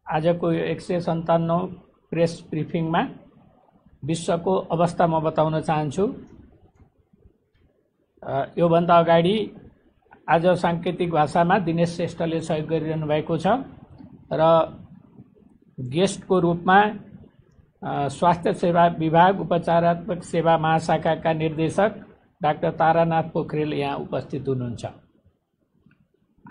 आजको 157 प्रेस ब्रिफिङमा विश्वको अवस्था म बताउन चाहन्छु। योभन्दा अगाडि आज सांकेतिक भाषामा दिनेश श्रेष्ठले सहयोग गरिरहनु भएको छ र गेस्टको रूपमा स्वास्थ्य सेवा विभाग उपचारात्मक सेवा महाशाखाका निर्देशक डाक्टर तारानाथ पोखरेल यहाँ उपस्थित हुनुहुन्छ।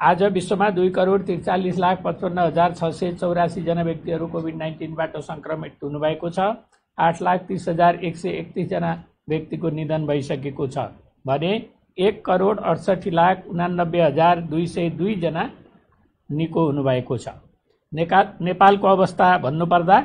आज विश्वमा 2,43,55,684 जना व्यक्तिहरू कोभिड-19बाट संक्रमित हुनुभएको छ। 8,30,131 जना व्यक्तिको निधन भइसकेको छ भने 1,68,89,202 जना निको हुनुभएको छ। नेपालको अवस्था भन्नुपर्दा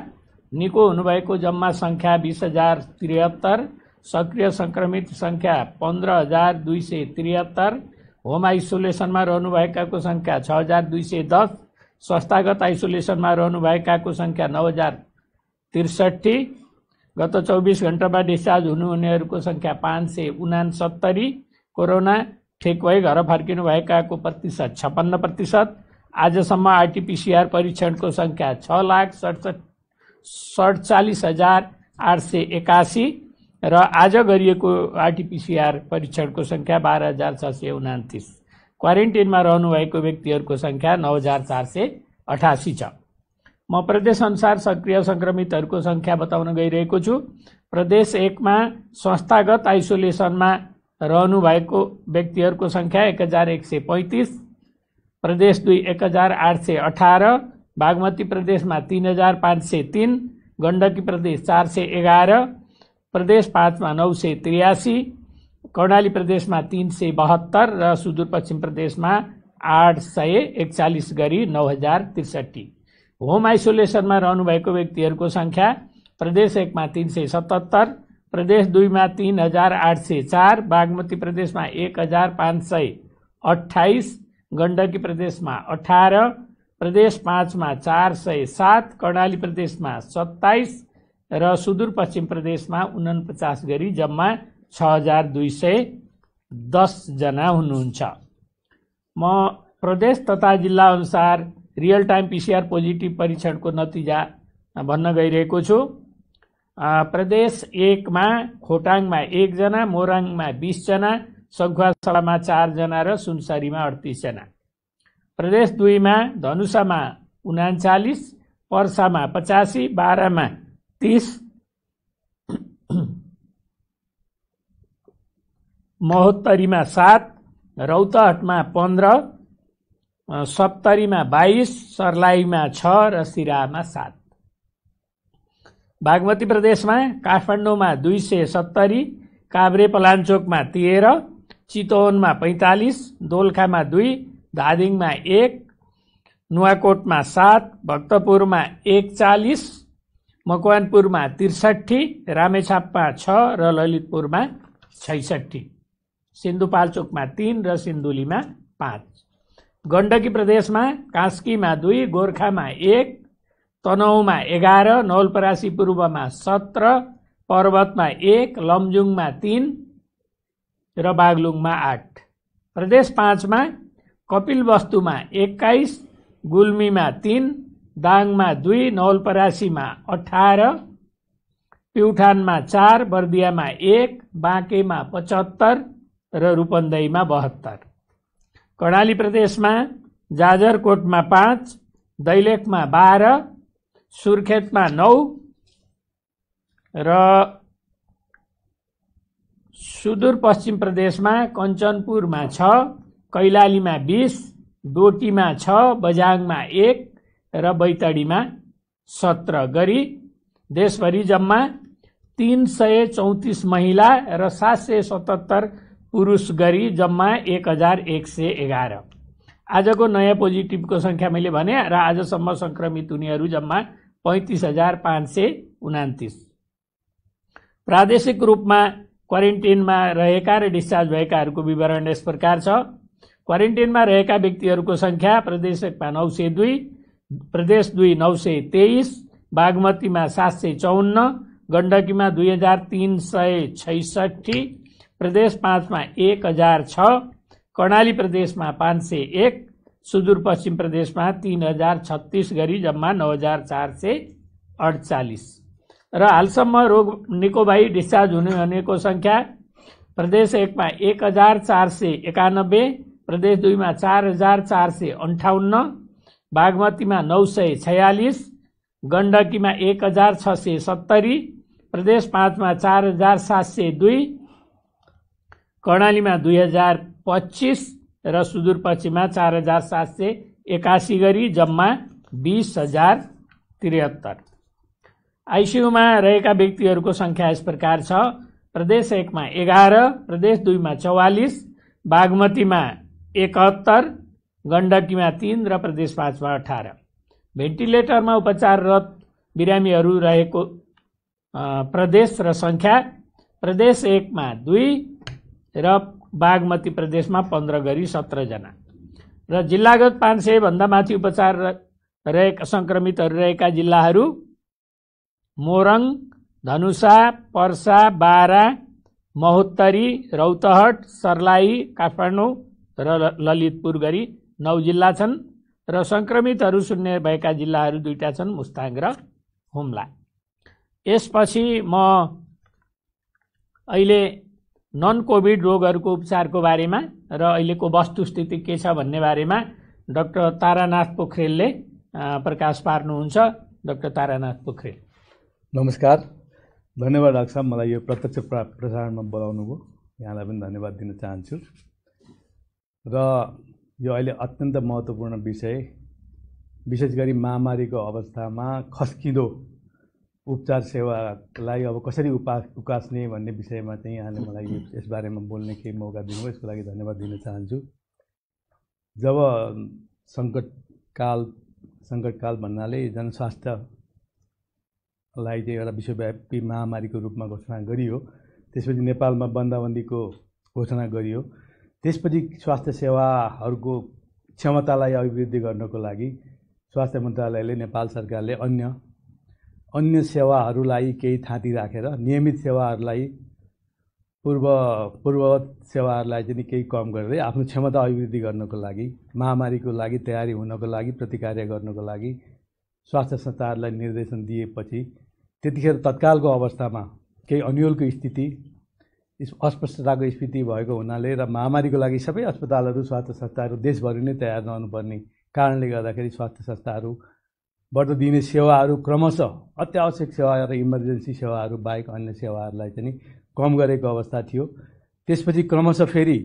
निको हुनुभएको जम्मा संख्या 20,073, सक्रिय संक्रमित संख्या 15,273, होम आइसोलेसनमा रहनुभएकाको संख्या 6,210, संस्थागत आइसोलेसनमा रहनुभएकाको संख्या 9,063, गत 24 घण्टामा डिस्चार्ज हुनुहुनेहरूको संख्या 569, कोरोना ठिक भई घर फर्किनु भएकाको प्रतिशत 56%, आजसम्म आरटीपीसीआर परीक्षणको संख्या 6,47,881 र आज गरिएको आरटीपीसीआर परीक्षणको संख्या 12,629। क्वारेन्टाइनमा रहनुभएको व्यक्तिहरूको संख्या 9,488 छ। म प्रदेश अनुसार सक्रिय संक्रमितहरूको संख्या बताउन गइरहेको छु। प्रदेश 1 मा संस्थागत आइसोलेसनमा रहनुभएको व्यक्तिहरूको संख्या 1,135, प्रदेश 2 1,818, बागमती प्रदेशमा 3,503, गण्डकी प्रदेश 411, प्रदेश 5 मा 983, कर्णाली प्रदेशमा 372 र सुदूरपश्चिम प्रदेशमा 841 गरी 9,063। होम आइसोलेसनमा रहनुभएको व्यक्तिहरूको संख्या प्रदेश 1 मा 377, प्रदेश 2 मा 3,804, बागमती प्रदेशमा 1,528, गण्डकी प्रदेशमा 18, प्रदेश 5 मा 407, कर्णाली प्रदेशमा 27 र सुदूरपश्चिम प्रदेशमा 49 गरी जम्मा 6,210 जना हुनुहुन्छ। म प्रदेश तथा जिल्ला अनुसार रियल टाइम पीसीआर पोजिटिभ परीक्षणको नतिजा भन्न गइरहेको छु। प्रदेश 1 मा खोटाङमा 1 जना, मोरङमा 20 जना, सङ्खुवासभामा 4 जना र सुनसरीमा 38 जना। प्रदेश 2 मा धनुषामा 39, पर्सामा 85, बारामा 30, महोत्तरीमा 7, रौतहटमा 15, सप्तरीमा 22, सर्लाहीमा 6 र सिराहामा 7। बागमती प्रदेशमा काठमाडौँमा 270, काभ्रे पलाञ्चोकमा 13, चितवनमा 45, दोलखामा 2, धादिङमा 1, नुवाकोटमा 7, भक्तपुरमा 41, मकवानपुरमा 63, रामेछापमा 6 र ललितपुरमा 66, सिन्धुपाल्चोकमा 3 र सिन्धुलीमा 5। गण्डकी प्रदेशमा कास्कीमा 2, गोर्खामा 1, तनहुँमा 11, नवलपरासी पूर्वमा 17, पर्वतमा 1, लमजुङमा 3 र बागलुङमा 8। प्रदेश 5 मा कपिलवस्तुमा 21, गुल्मीमा 3, दाङमा 2, नवलपरासीमा 18, प्युठानमा 4, बर्दियामा 1, बाँकेमा 75 र रूपन्देहीमा 72। कर्णाली प्रदेशमा जाजरकोटमा 5, दैलेखमा 12, सुर्खेतमा 9 र सुदूरपश्चिम प्रदेशमा कञ्चनपुरमा 6, कैलालीमा 20, डोटीमा 6, बझाङमा 1 र बैतडीमा 17 गरी देशभरि जम्मा 334 महिला र 777 पुरुष गरी जम्मा 1,111। आजको नयाँ पोजिटिभको संख्या मैले भने र आजसम्म संक्रमित हुनेहरू जम्मा 35,529। प्रादेशिक रूपमा क्वारेन्टाइनमा रहेका र डिस्चार्ज भएकाहरूको विवरण यस प्रकार छ। क्वारेन्टाइनमा रहेका व्यक्तिहरूको संख्या प्रदेश 1 मा 902, प्रदेश 2 923, बागमतीमा 754, गण्डकीमा 2,366, प्रदेश 5 मा 1,006, कर्णाली प्रदेशमा 501, सुदूरपश्चिम प्रदेशमा 3036 गरी जम्मा 9448। र हालसम्म रोग निको भई डिस्चार्ज हुने भनेको संख्या प्रदेश 1 मा 1491, प्रदेश 2 मा 4458, बागमतीमा 946, गण्डकीमा 1670, प्रदेश 5 मा 4702, कर्णालीमा 2025 र सुदूरपश्चिममा 4781 गरी जम्मा 20073। आइसियुमा रहेका व्यक्तिहरूको संख्या यस प्रकार छ। प्रदेश 1 मा 11, प्रदेश 2 मा 44, बागमतीमा 71, गण्डकीमा 3 र प्रदेश 5 मा 18। भेन्टिलेटरमा उपचाररत बिरामीहरू रहेको प्रदेश र संख्या प्रदेश 1 मा 2 र बागमती प्रदेशमा 15 गरी 17 जना। र जिल्लागत 500 भन्दा माथि उपचार रहेका संक्रमितहरू रहेका जिल्लाहरू मोरङ, धनुषा, पर्सा, बारा, महोत्तरी, रौतहट, सर्लाही, काठमाडौँ र ललितपुर गरी 9 जिल्ला छन्। र संक्रमितहरू शून्य भएका जिल्लाहरू 2टा छन्, मुस्ताङ र हुम्ला। यसपछि म अहिले नन कोभिड रोगहरूको उपचारको बारेमा र अहिलेको वस्तुस्थिति के छ भन्ने बारेमा डाक्टर तारानाथ पोखरेलले प्रकाश पार्नुहुन्छ। डाक्टर तारानाथ पोखरेल। नमस्कार, धन्यवाद डाक्टर साहब, मलाई यो प्रत्यक्ष प्रसारणमा बोलाउनु भयो। यहाँलाई पनि धन्यवाद दिन चाहन्छु। र यो अहिले अत्यन्त महत्त्वपूर्ण विषय, विशेष गरी महामारीको अवस्थामा खस्किँदो उपचार सेवालाई अब कसरी उकास्ने भन्ने विषयमा चाहिँ यहाँले मलाई यसबारेमा बोल्ने केही मौका दिनुभयो, यसको लागि धन्यवाद दिन चाहन्छु। जब सङ्कटकाल भन्नाले जनस्वास्थ्यलाई चाहिँ एउटा विश्वव्यापी महामारीको रूपमा घोषणा गरियो, त्यसपछि नेपालमा बन्दाबन्दीको घोषणा गरियो। त्यसपछि स्वास्थ्य सेवाहरूको क्षमतालाई अभिवृद्धि गर्नको लागि स्वास्थ्य मन्त्रालयले, नेपाल सरकारले अन्य सेवाहरूलाई केही थाँती राखेर नियमित सेवाहरूलाई पूर्ववत सेवाहरूलाई चाहिँ केही कम गरेर आफ्नो क्षमता अभिवृद्धि गर्नको लागि, महामारीको लागि तयारी हुनको लागि, प्रतिकार गर्नको लागि स्वास्थ्य संस्थाहरूलाई निर्देशन दिएपछि त्यतिखेर तत्कालको अवस्थामा केही अन्योलको स्थिति, अस्पष्टताको स्थिति भएको हुनाले र महामारीको लागि सबै अस्पतालहरू, स्वास्थ्य संस्थाहरू देशभरि नै तयार रहनुपर्ने कारणले गर्दाखेरि स्वास्थ्य संस्थाहरूबाट दिने सेवाहरू क्रमशः अत्यावश्यक सेवा र इमर्जेन्सी सेवाहरू बाहेक अन्य सेवाहरूलाई चाहिँ कम गरेको अवस्था थियो। त्यसपछि क्रमशः फेरि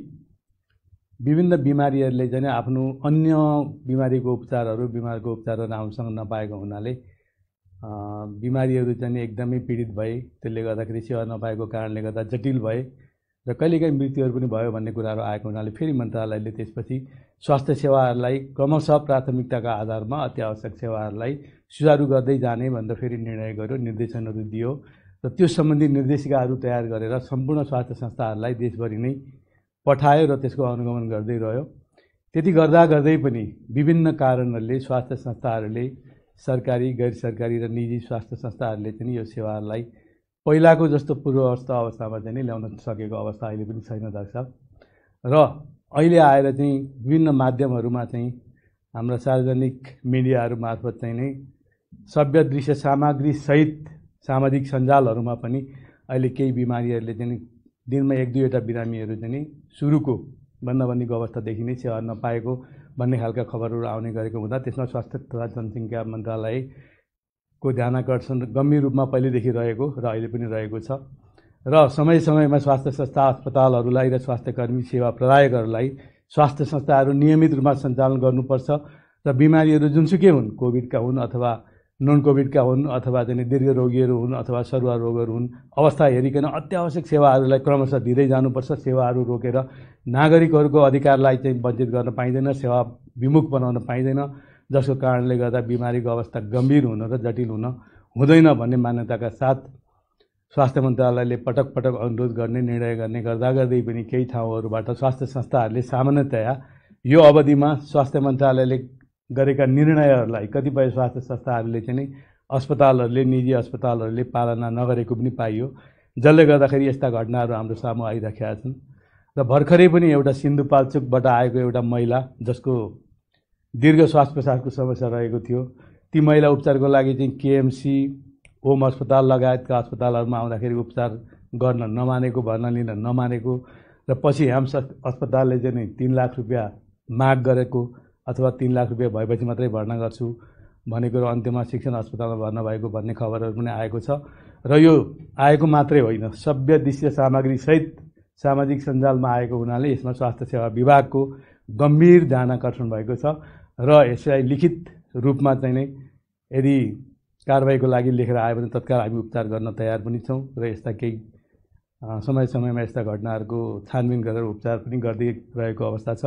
विभिन्न बिमारीहरूले चाहिँ आफ्नो अन्य बिमारीको उपचारहरू राम्रोसँग नपाएको हुनाले बिमारीहरू चाहिँ एकदमै पीडित भए। त्यसले गर्दाखेरि सेवा नपाएको कारणले गर्दा जटिल भए र कहिलेकाहीँ मृत्युहरू पनि भयो भन्ने कुराहरू आएको हुनाले फेरि मन्त्रालयले त्यसपछि स्वास्थ्य सेवाहरूलाई क्रमशः प्राथमिकताका आधारमा अत्यावश्यक सेवाहरूलाई सुचारू गर्दै जाने भनेर फेरि निर्णय गर्यो, निर्देशनहरू दियो र त्यो सम्बन्धी निर्देशिकाहरू तयार गरेर सम्पूर्ण स्वास्थ्य संस्थाहरूलाई देशभरि नै पठायो र त्यसको अनुगमन गर्दै रह्यो। त्यति गर्दै पनि विभिन्न कारणहरूले स्वास्थ्य संस्थाहरूले, सरकारी, गैर सरकारी र निजी स्वास्थ्य संस्थाहरूले चाहिँ यो सेवाहरूलाई पहिलाको जस्तो पूर्वावस्था अवस्थामा चाहिँ ल्याउन सकेको अवस्था अहिले पनि छैन डाक्टर साहब। र अहिले आएर चाहिँ विभिन्न माध्यमहरूमा चाहिँ हाम्रा सार्वजनिक मिडियाहरू मार्फत चाहिँ नै सभ्य दृश्य सामग्री सहित सामाजिक सञ्जालहरूमा पनि अहिले केही बिमारीहरूले चाहिँ दिनमा 1-2वटा बिरामीहरू चाहिँ सुरुको बन्दाबन्दीको अवस्थादेखि नै सेवा नपाएको भन्ने खालका खबरहरू आउने गरेको हुँदा त्यसमा स्वास्थ्य तथा जनसङ्ख्या मन्त्रालयको ध्यानाकर्षण गम्भीर रूपमा पहिलेदेखि रहेको र अहिले पनि रहेको छ। र समय समयमा स्वास्थ्य संस्था, अस्पतालहरूलाई र स्वास्थ्यकर्मी सेवा प्रदायकहरूलाई स्वास्थ्य संस्थाहरू नियमित रूपमा सञ्चालन गर्नुपर्छ र बिमारीहरू जुनसुकै हुन्, कोभिडका हुन् अथवा नन कोभिडका हुन् अथवा चाहिँ दीर्घ रोगीहरू हुन् अथवा सरुवा रोगहरू हुन्, अवस्था हेरिकन अत्यावश्यक सेवाहरूलाई क्रमशः दिँदै जानुपर्छ। सेवाहरू रोकेर नागरिकहरूको अधिकारलाई चाहिँ वञ्चित गर्न पाइँदैन, सेवा विमुख बनाउन पाइँदैन, जसको कारणले गर्दा बिमारीको अवस्था गम्भीर हुन र जटिल हुँदैन भन्ने मान्यताका साथ स्वास्थ्य मन्त्रालयले पटक पटक अनुरोध गर्ने, निर्णय गर्ने गर्दै पनि केही ठाउँहरूबाट स्वास्थ्य संस्थाहरूले सामान्यतया यो अवधिमा स्वास्थ्य मन्त्रालयले गरेका निर्णयहरूलाई कतिपय स्वास्थ्य संस्थाहरूले चाहिँ अस्पतालहरूले, निजी अस्पतालहरूले पालना नगरेको पनि पाइयो, जसले गर्दाखेरि यस्ता घटनाहरू हाम्रो सामु आइराखेका छन्। र भर्खरै पनि एउटा सिन्धुपाल्चोकबाट आएको एउटा महिला, जसको दीर्घ श्वास प्रश्वासको समस्या रहेको थियो। ती महिला उपचारको लागि चाहिँ केएमसी, ओम अस्पताल लगायतका अस्पतालहरूमा आउँदाखेरि उपचार गर्न नमानेको, भर्ना लिन नमानेको र पछि ह्याम्स अस्पतालले चाहिँ 3 लाख रुपियाँ माग गरेको अथवा 3 लाख रुपियाँ भएपछि मात्रै भर्ना गर्छु भनेको र अन्त्यमा शिक्षण अस्पतालमा भर्ना भएको भन्ने खबरहरू पनि आएको छ। र यो आएको मात्रै होइन, सभ्य दृश्य सामग्री सहित सामाजिक सञ्जालमा आएको हुनाले यसमा स्वास्थ्य सेवा विभागको गम्भीर ध्यान आकर्षण भएको छ र यसलाई लिखित रूपमा चाहिँ नै यदि कारबाहीको लागि लेखेर आयो भने तत्काल हामी उपचार गर्न तयार पनि छौँ र यस्ता केही समयमा यस्ता घटनाहरूको छानबिन गरेर उपचार पनि गर्दै रहेको अवस्था छ।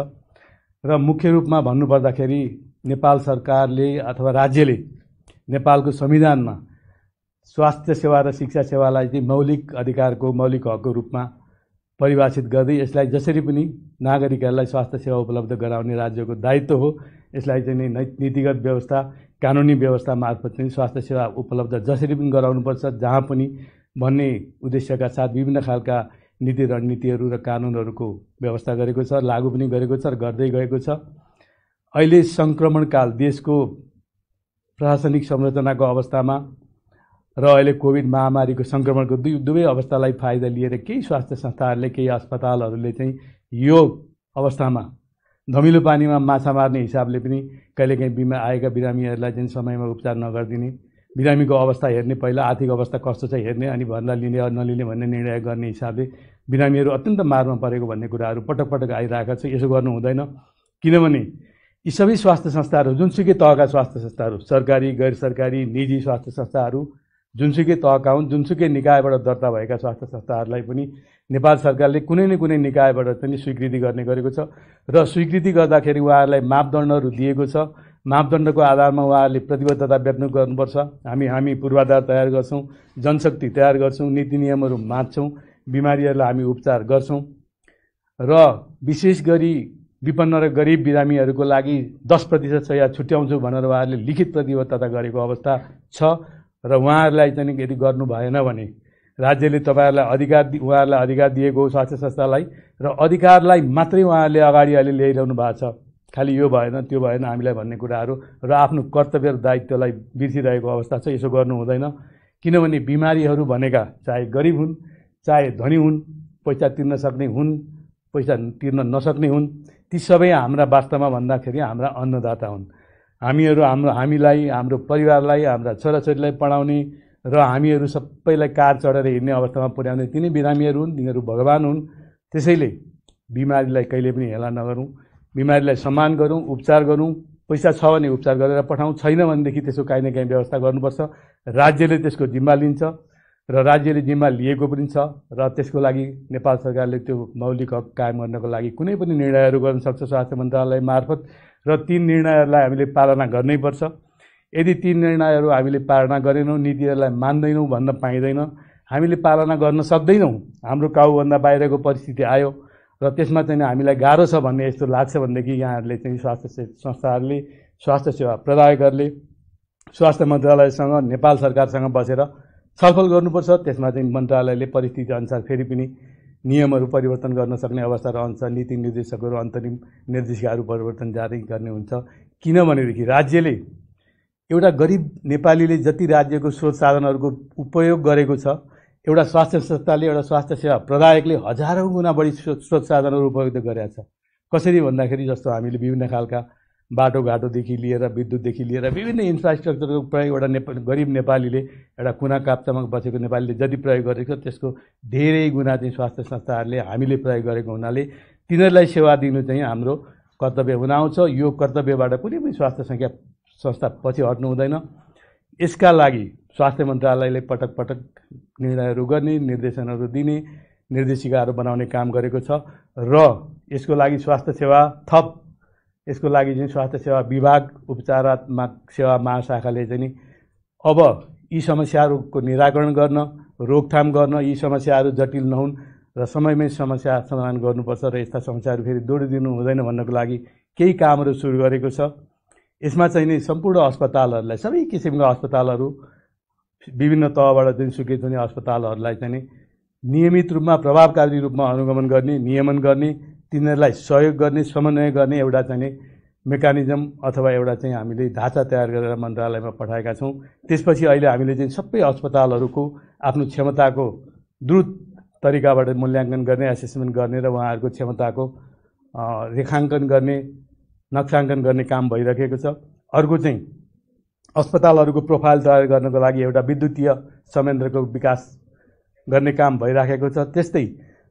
र मुख्य रूपमा भन्नुपर्दाखेरि नेपाल सरकारले अथवा राज्यले नेपालको संविधानमा स्वास्थ्य सेवा र शिक्षा सेवालाई चाहिँ मौलिक अधिकारको, मौलिक हकको रूपमा परिभाषित गर्दै यसलाई जसरी पनि नागरिकहरूलाई स्वास्थ्य सेवा उपलब्ध गराउने राज्यको दायित्व हो। यसलाई चाहिँ नीतिगत व्यवस्था, कानुनी व्यवस्था मार्फत चाहिँ स्वास्थ्य सेवा उपलब्ध जसरी पनि गराउनुपर्छ जहाँ पनि भन्ने उद्देश्यका साथ विभिन्न खालका नीति रणनीतिहरू र कानुनहरूको व्यवस्था गरेको छ, लागू पनि गरेको छ र गर्दै गएको छ। अहिले सङ्क्रमणकाल देशको प्रशासनिक संरचनाको अवस्थामा र अहिले कोभिड महामारीको सङ्क्रमणको दुवै अवस्थालाई फाइदा लिएर केही स्वास्थ्य संस्थाहरूले, केही अस्पतालहरूले चाहिँ यो अवस्थामा धमिलो पानीमा माछा मार्ने हिसाबले पनि कहिलेकाहीँ आएका बिरामीहरूलाई चाहिँ समयमा उपचार नगरिदिने, बिरामीको अवस्था हेर्ने, पहिला आर्थिक अवस्था कस्तो छ हेर्ने अनि भन्दा लिने नलिने भन्ने निर्णय गर्ने हिसाबले बिरामीहरू अत्यन्त मारमा परेको भन्ने कुराहरू पटक पटक आइरहेका छ। यसो गर्नु हुँदैन, किनभने यी सबै स्वास्थ्य संस्थाहरू, जुनसुकै तहका स्वास्थ्य संस्थाहरू, सरकारी, गैर सरकारी, निजी स्वास्थ्य संस्थाहरू जुनसुकै तहका हुन्, जुनसुकै निकायबाट दर्ता भएका स्वास्थ्य संस्थाहरूलाई पनि नेपाल सरकारले कुनै न कुनै निकायबाट चाहिँ स्वीकृति गर्ने गरेको छ र स्वीकृति गर्दाखेरि उहाँहरूलाई मापदण्डहरू दिएको छ। मापदण्डको आधारमा उहाँहरूले प्रतिबद्धता व्यक्त गर्नुपर्छ। हामी पूर्वाधार तयार गर्छौँ, जनशक्ति तयार गर्छौँ, नीति नियमहरू मान्छौँ, बिमारीहरूलाई हामी उपचार गर्छौँ र विशेष गरी विपन्न र गरिब बिरामीहरूको लागि 10% शैय्या छुट्याउँछु भनेर उहाँहरूले लिखित प्रतिबद्धता गरेको अवस्था छ र उहाँहरूलाई चाहिँ यदि गर्नु भएन भने राज्यले उहाँहरूलाई अधिकार दिएको हो स्वास्थ्य संस्थालाई र अधिकारलाई मात्रै उहाँहरूले अगाडि अहिले ल्याइरहनु भएको छ। खालि यो भएन त्यो भएन हामीलाई भन्ने कुराहरू र आफ्नो कर्तव्य र दायित्वलाई बिर्सिरहेको अवस्था छ। यसो गर्नु हुँदैन, किनभने बिमारीहरू भनेका चाहे गरिब हुन्, चाहे धनी हुन्, पैसा तिर्न सक्ने हुन्, पैसा तिर्न नसक्ने हुन्, ती सबै हाम्रा वास्तवमा भन्दाखेरि हाम्रा अन्नदाता हुन्। हामीलाई, हाम्रो परिवारलाई, हाम्रा छोराछोरीलाई पढाउने र हामीहरू सबैलाई कार चढेर हिँड्ने अवस्थामा पुर्याउने तिनै बिरामीहरू हुन्, तिनीहरू भगवान हुन्। त्यसैले बिमारीलाई कहिले पनि हेला नगरौँ, बिमारीलाई सम्मान गरौँ, उपचार गरौँ। पैसा छ भने उपचार गरेर पठाउँ, छैन भनेदेखि त्यसको काहीँ न काहीँ व्यवस्था गर्नुपर्छ। राज्यले त्यसको जिम्मा लिन्छ र राज्यले जिम्मा लिएको पनि छ र त्यसको लागि नेपाल सरकारले त्यो मौलिक हक कायम गर्नको लागि कुनै पनि निर्णयहरू गर्न सक्छ स्वास्थ्य मन्त्रालय मार्फत र ती निर्णयहरूलाई हामीले पालना गर्नैपर्छ। यदि ती निर्णयहरू हामीले पालना गरेनौँ, नीतिहरूलाई मान्दैनौँ भन्न पाइँदैन। हामीले पालना गर्न सक्दैनौँ, हाम्रो काबुभन्दा बाहिरको परिस्थिति आयो र त्यसमा चाहिँ हामीलाई गाह्रो छ भन्ने यस्तो लाग्छ भनेदेखि यहाँहरूले चाहिँ स्वास्थ्य संस्थाहरूले, स्वास्थ्य सेवा प्रदायकहरूले स्वास्थ्य मन्त्रालयसँग, नेपाल सरकारसँग बसेर छलफल गर्नुपर्छ। त्यसमा चाहिँ मन्त्रालयले परिस्थिति अनुसार फेरि पनि नियमहरू परिवर्तन गर्न सक्ने अवस्था रहन्छ, नीति निर्देशकहरू, अन्तरिम निर्देशिकाहरू परिवर्तन जारी गर्ने हुन्छ। किनभनेदेखि राज्यले एउटा गरिब नेपालीले जति राज्यको स्रोत साधनहरूको उपयोग गरेको छ, एउटा स्वास्थ्य संस्थाले, एउटा स्वास्थ्य सेवा प्रदायकले हजारौँ गुणा बढी स्रोत साधनहरू उपयोग गरेका छ। कसरी भन्दाखेरि जस्तो हामीले विभिन्न खालका बाटोघाटोदेखि लिएर विद्युतदेखि लिएर विभिन्न इन्फ्रास्ट्रक्चरको प्रयोग एउटा गरिब नेपालीले, एउटा कुना काप्चामा बसेको नेपालीले जति प्रयोग गरेको छ त्यसको धेरै गुणा चाहिँ स्वास्थ्य संस्थाहरूले हामीले प्रयोग गरेको हुनाले तिनीहरूलाई सेवा दिनु चाहिँ हाम्रो कर्तव्य हुन आउँछ। यो कर्तव्यबाट कुनै पनि स्वास्थ्य संस्था पछि हट्नु हुँदैन। यसका लागि स्वास्थ्य मन्त्रालयले पटक पटक निर्णयहरू गर्ने, निर्देशनहरू दिने, निर्देशिकाहरू बनाउने काम गरेको छ र यसको लागि स्वास्थ्य सेवा यसको लागि चाहिँ स्वास्थ्य सेवा विभाग, उपचारात्मक सेवा महाशाखाले चाहिँ अब यी समस्याहरूको निराकरण गर्न, रोकथाम गर्न, यी समस्याहरू जटिल नहुन् र समयमै समस्या समाधान गर्नुपर्छ र यस्ता समस्याहरू फेरि दोहोरिदिनु हुँदैन भन्नको लागि केही कामहरू सुरु गरेको छ। यसमा चाहिँ नि सम्पूर्ण अस्पतालहरूलाई, सबै किसिमका अस्पतालहरू, विभिन्न तहबाट चाहिँ स्वीकृत हुने अस्पतालहरूलाई चाहिँ नियमित रूपमा, प्रभावकारी रूपमा अनुगमन गर्ने, नियमन गर्ने, तिनीहरूलाई सहयोग गर्ने, समन्वय गर्ने एउटा चाहिँ मेकानिजम अथवा एउटा चाहिँ हामीले ढाँचा तयार गरेर मन्त्रालयमा पठाएका छौँ। त्यसपछि अहिले हामीले चाहिँ सबै अस्पतालहरूको आफ्नो क्षमताको द्रुत तरिकाबाट मूल्याङ्कन गर्ने, एसेसमेन्ट गर्ने र उहाँहरूको क्षमताको रेखाङ्कन गर्ने, नक्साङ्कन गर्ने काम भइरहेको छ। अर्को चाहिँ अस्पतालहरूको प्रोफाइल तयार गर्नको लागि एउटा विद्युतीय संयन्त्रको विकास गर्ने काम भइराखेको छ। त्यस्तै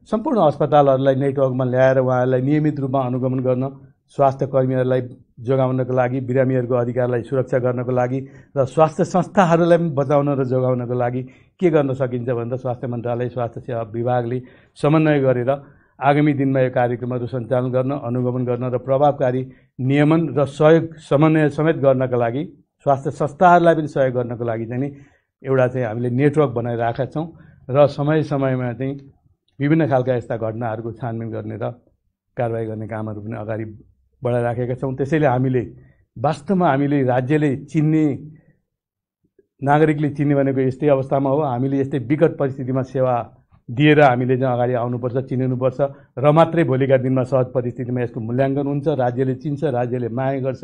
सम्पूर्ण अस्पतालहरूलाई नेटवर्कमा ल्याएर उहाँहरूलाई नियमित रूपमा अनुगमन गर्न, स्वास्थ्य कर्मीहरूलाई जोगाउनको लागि, बिरामीहरूको अधिकारलाई सुरक्षा गर्नको लागि र स्वास्थ्य संस्थाहरूलाई पनि बचाउन र जोगाउनको लागि के गर्न सकिन्छ भन्दा स्वास्थ्य मन्त्रालय, स्वास्थ्य सेवा विभागले समन्वय गरेर आगामी दिनमा यो कार्यक्रमहरू सञ्चालन गर्न, अनुगमन गर्न र प्रभावकारी नियमन र सहयोग समन्वय समेत गर्नका लागि, स्वास्थ्य संस्थाहरूलाई पनि सहयोग गर्नको लागि चाहिँ एउटा चाहिँ हामीले नेटवर्क बनाइरहेका छौँ र समय समयमा चाहिँ विभिन्न खालका यस्ता घटनाहरूको छानबिन गर्ने र कारबाही गर्ने कामहरू पनि अगाडि बढाइराखेका छौँ। त्यसैले हामीले वास्तवमा हामीले राज्यले चिन्ने, नागरिकले चिन्ने भनेको यस्तै अवस्थामा हो। हामीले यस्तै विकट परिस्थितिमा सेवा दिएर हामीले चाहिँ अगाडि आउनुपर्छ, चिनिनुपर्छ र मात्रै भोलिका दिनमा सहज परिस्थितिमा यसको मूल्याङ्कन हुन्छ। राज्यले चिन्छ, राज्यले माया गर्छ,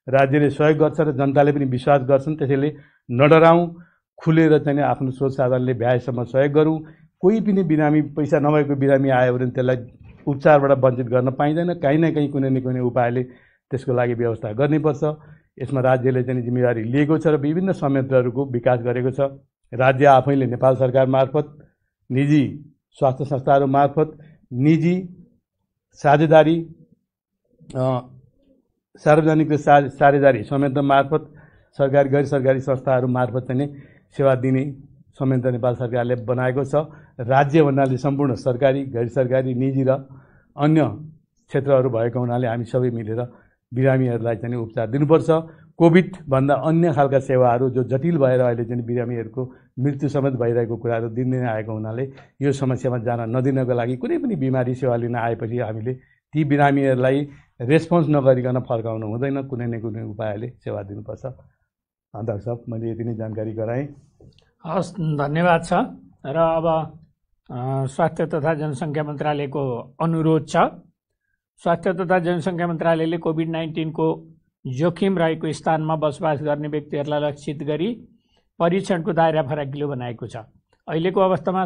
राज्यले सहयोग गर्छ र जनताले पनि विश्वास गर्छन्। त्यसैले नडराउँ, खुलेर चाहिँ आफ्नो स्रोत साधनले भ्याएसम्म सहयोग गरौँ। कोही पनि बिरामी, पैसा नभएको बिरामी आयो भने त्यसलाई उपचारबाट वञ्चित गर्न पाइँदैन। कहीँ न कहीँ कुनै न कुनै उपायले त्यसको लागि व्यवस्था गर्नुपर्छ। यसमा राज्यले चाहिँ जिम्मेवारी लिएको छ र विभिन्न संयन्त्रहरूको विकास गरेको छ। राज्य आफैले नेपाल सरकार मार्फत, निजी स्वास्थ्य संस्थाहरू मार्फत, निजी साझेदारी, सार्वजनिक र साझेदारी संयन्त्र मार्फत, सरकारी गैर सरकारी संस्थाहरू मार्फत चाहिँ सेवा दिने संयन्त्र नेपाल सरकारले बनाएको छ। राज्य भन्नाले सम्पूर्ण सरकारी, गैर सरकारी, निजी र अन्य क्षेत्रहरू भएको हुनाले हामी सबै मिलेर बिरामीहरूलाई चाहिँ उपचार दिनुपर्छ। कोभिडभन्दा अन्य खालका सेवाहरू जो जटिल भएर अहिले चाहिँ बिरामीहरूको मृत्यु समेत भइरहेको कुराहरू दिनदिनै आएको हुनाले यो समस्यामा जान नदिनको लागि कुनै पनि बिमारी सेवा लिन आएपछि हामीले ती बिरामीहरूलाई रेस्पोन्स नगरिकन फर्काउनु हुँदैन। कुनै न कुनै उपायले सेवा दिनुपर्छ। डाक्टर साहब, मैले यति नै जानकारी गराएँ। हस्, धन्यवाद छ। र अब स्वास्थ्य तथा जनसङ्ख्या मन्त्रालयको अनुरोध छ। स्वास्थ्य तथा जनसङ्ख्या मन्त्रालयले कोभिड-19 को जोखिम रहेको स्थानमा बसोबास गर्ने व्यक्तिहरूलाई लक्षित गरी परीक्षणको दायरा फराकिलो बनाएको छ। अहिलेको अवस्थामा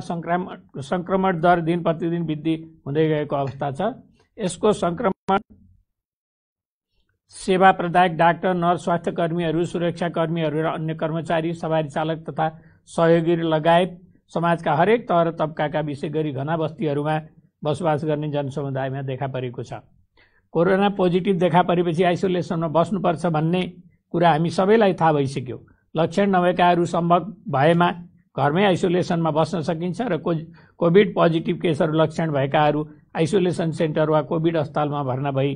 सङ्क्रमण दर दिन प्रतिदिन वृद्धि हुँदै गएको अवस्था छ। यसको सङ्क्रमण सेवा प्रदायक डाक्टर, नर्स, स्वास्थ्य कर्मीहरू, सुरक्षाकर्मीहरू र अन्य कर्मचारी, सवारी चालक तथा सहयोगी लगायत समाजका हरेक तह र तबकाका, विशेष गरी घना बस्तीहरूमा बसोबास गर्ने जनसमुदायमा देखा परेको छ। कोरोना पोजिटिभ देखा परेपछि आइसोलेसनमा बस्नुपर्छ भन्ने कुरा हामी सबैलाई थाहा भइसक्यो। लक्षण नभएकाहरू सम्भव भएमा घरमै आइसोलेसनमा बस्न सकिन्छ र कोभिड पोजिटिभ केसहरू लक्षण भएकाहरू आइसोलेसन सेन्टर वा कोभिड अस्पतालमा भर्ना भई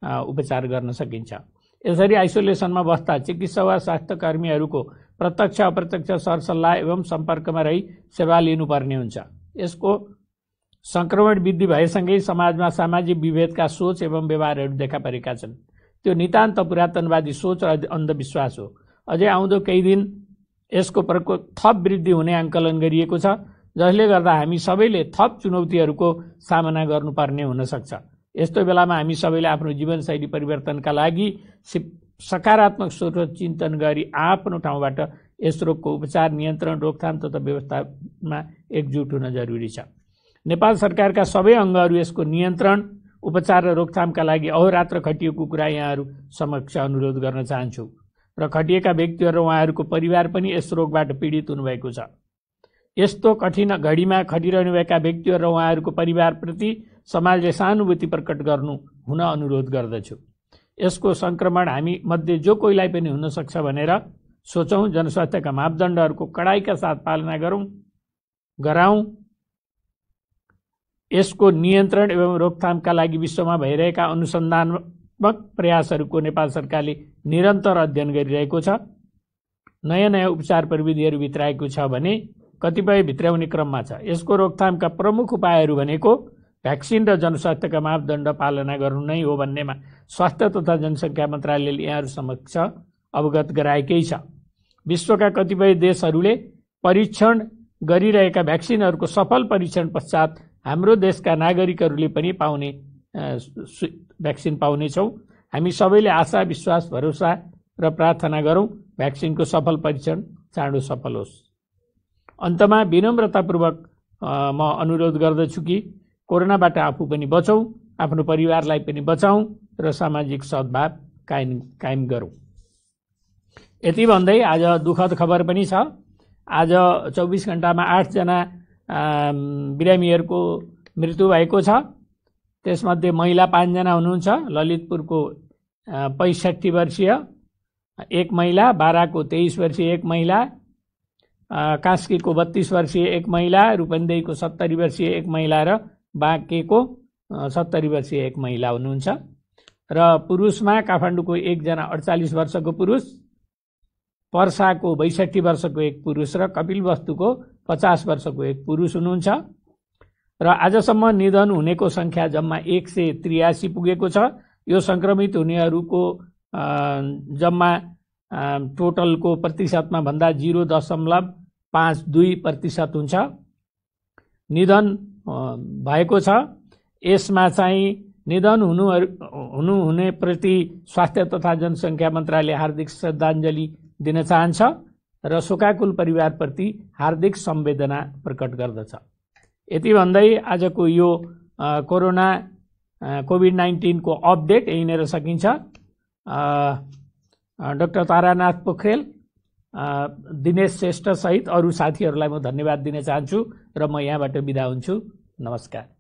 उपचार गर्न सकिन्छ। यसरी आइसोलेसनमा बस्दा चिकित्सा वा स्वास्थ्य कर्मीहरूको प्रत्यक्ष अप्रत्यक्ष सरसल्लाह एवं सम्पर्कमा रही सेवा लिनुपर्ने हुन्छ। यसको सङ्क्रमण वृद्धि भएसँगै समाजमा सामाजिक विभेदका सोच एवं व्यवहारहरू देखा परेका छन्। त्यो नितान्त पुरातनवादी सोच र अन्धविश्वास हो। अझै आउँदो केही दिन यसको प्रकोप थप वृद्धि हुने आकलन गरिएको छ, जसले गर्दा हामी सबैले थप चुनौतीहरूको सामना गर्नुपर्ने हुन सक्छ। यस्तो बेलामा हामी सबैले आफ्नो जीवनशैली परिवर्तनका लागि सकारात्मक सोच चिन्तन गरी आफ्नो ठाउँबाट यस रोगको उपचार, नियन्त्रण, रोकथाम तथा व्यवस्थापनमा एकजुट हुन जरुरी छ। नेपाल सरकारका सबै अङ्गहरू यसको नियन्त्रण, उपचार र रोकथामका लागि अहोरात्र खटिएको कुरा यहाँहरू समक्ष अनुरोध गर्न चाहन्छु र खटिएका व्यक्तिहरू र उहाँहरूको परिवार पनि यस रोगबाट पीडित हुनुभएको छ। यस्तो कठिन घडीमा खटिरहनुभएका व्यक्तिहरू र उहाँहरूको परिवारप्रति समाजले सहानुभूति प्रकट गर्नु हुन अनुरोध गर्दछु। यसको सङ्क्रमण हामी मध्ये जो कोहीलाई पनि हुन सक्छ भनेर सोचौँ। जनस्वास्थ्यका मापदण्डहरूको कडाइका साथ पालना गराउँ। यसको नियन्त्रण एवं रोकथामका लागि विश्वमा भइरहेका अनुसन्धानत्मक प्रयासहरूको नेपाल सरकारले निरन्तर अध्ययन गरिरहेको छ। नयाँ नयाँ उपचार प्रविधिहरू भित्राएको छ भने कतिपय भित्राउने क्रममा छ। यसको रोकथामका प्रमुख उपायहरू भनेको भ्याक्सिन र जनस्वास्थ्यका मापदण्ड पालना गर्नु नै हो भन्नेमा स्वास्थ्य तथा जनसङ्ख्या मन्त्रालयले यहाँहरू समक्ष अवगत गराएकै छ। विश्वका कतिपय देशहरूले परीक्षण गरिरहेका भ्याक्सिनहरूको सफल परीक्षण पश्चात हाम्रो देशका नागरिकहरूले पनि भ्याक्सिन पाउनेछौँ। हामी सबैले आशा, विश्वास, भरोसा र प्रार्थना गरौँ भ्याक्सिनको सफल परीक्षण चाँडो सफल होस्। अन्तमा विनम्रतापूर्वक म अनुरोध गर्दछु कि कोरोनाबाट आफू पनि बचौँ, आफ्नो परिवारलाई पनि बचाउँ र सामाजिक सद्भाव कायम गरौँ। यति भन्दै आज दुःखद खबर पनि छ। आज 24 घण्टामा 8 जना बिरामीहरूको मृत्यु भएको छ। त्यसमध्ये महिला 5 जना हुनुहुन्छ। ललितपुरको 65 वर्षीय एक महिला, बाराको 23 वर्षीय एक महिला, कास्कीको 32 वर्षीय एक महिला, रूपन्देहीको 70 वर्षीय एक महिला र बाँकेको 70 वर्षीय एक महिला हुनुहुन्छ। र पुरुषमा काठमाडौँको 1 जना 48 वर्षको पुरुष, पर्साको 62 वर्षको एक पुरुष र कपिलवस्तुको 50 वर्षको एक पुरुष हुनुहुन्छ। र आजसम्म निधन हुनेको संख्या जम्मा 183 पुगेको छ। यो संक्रमित हुनेहरूको जम्मा टोटलको प्रतिशतमा भन्दा 0.52% हुन्छ निधन भएको छ। यसमा चाहिँ निधन हुने प्रति स्वास्थ्य तथा जनसङ्ख्या मन्त्रालय हार्दिक श्रद्धाञ्जली दिन चाहन्छ र शोकाकुल परिवारप्रति हार्दिक संवेदना प्रकट गर्दछ। यति भन्दै आजको यो कोभिड-19 को अपडेट यहीँनिर सकिन्छ। डाक्टर तारानाथ पोखरेल, दिनेश श्रेष्ठ सहित अरू साथीहरूलाई म धन्यवाद दिन चाहन्छु र म यहाँबाट बिदा हुन्छु। नमस्कार।